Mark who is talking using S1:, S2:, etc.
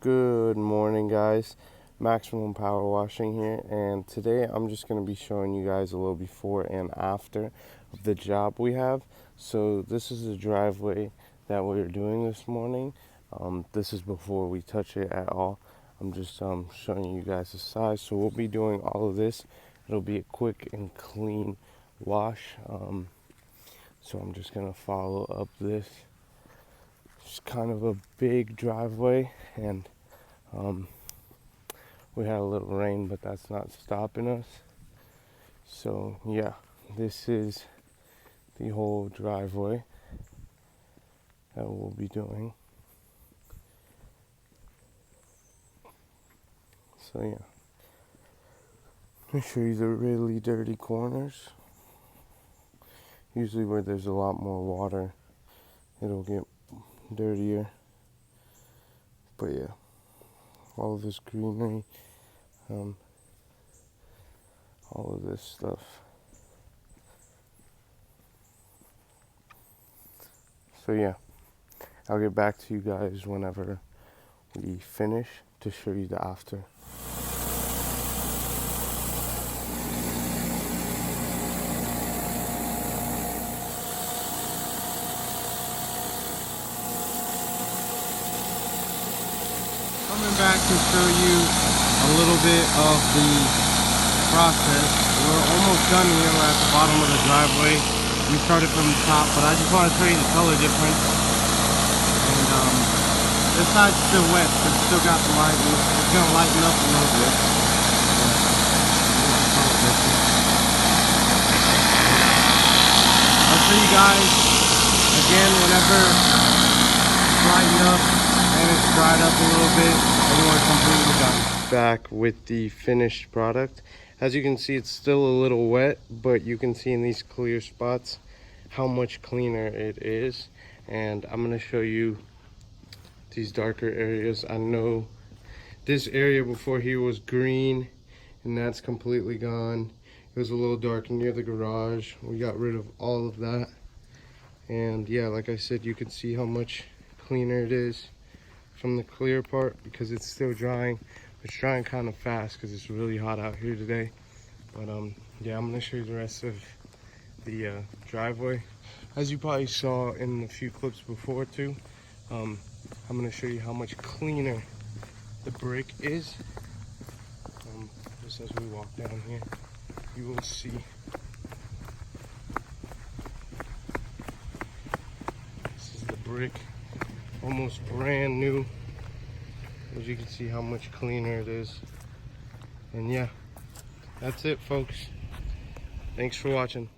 S1: Good morning, guys. Maximum Power Washing here, and today I'm just going to be showing you guys a little before and after of the job we have. So this is the driveway that we're doing this morning. This is before we touch it at all. I'm just showing you guys the size. So we'll be doing all of this. It'll be a quick and clean wash. So I'm just going to follow up this. It's kind of a big driveway, and we had a little rain, but that's not stopping us. So yeah, this is the whole driveway that we'll be doing. So yeah, let me show you the really dirty corners. Usually where there's a lot more water, it'll get dirtier. But yeah, all of this greenery, all of this stuff. So yeah, I'll get back to you guys whenever we finish to show you the after.
S2: Coming back to show you a little bit of the process. We're almost done here. We're at the bottom of the driveway. We started from the top, but I just want to show you the color difference. And this side's still wet, but it's still got the light. It's going to lighten up a little bit. I'll show you guys again whenever it's lightened up and it's dried up a little bit and we're completely done.
S1: Back with the finished product. As you can see, it's still a little wet, but you can see in these clear spots how much cleaner it is. And I'm going to show you these darker areas. I know this area before here was green, and that's completely gone. It was a little dark near the garage. We got rid of all of that. And yeah, like I said, you can see how much cleaner it is from the clear part because it's still drying. It's drying kind of fast because it's really hot out here today. But yeah, I'm gonna show you the rest of the driveway. As you probably saw in a few clips before too, I'm gonna show you how much cleaner the brick is. Just as we walk down here, you will see. This is the brick, almost brand new. As you can see how much cleaner it is. And yeah, that's it, folks. Thanks for watching.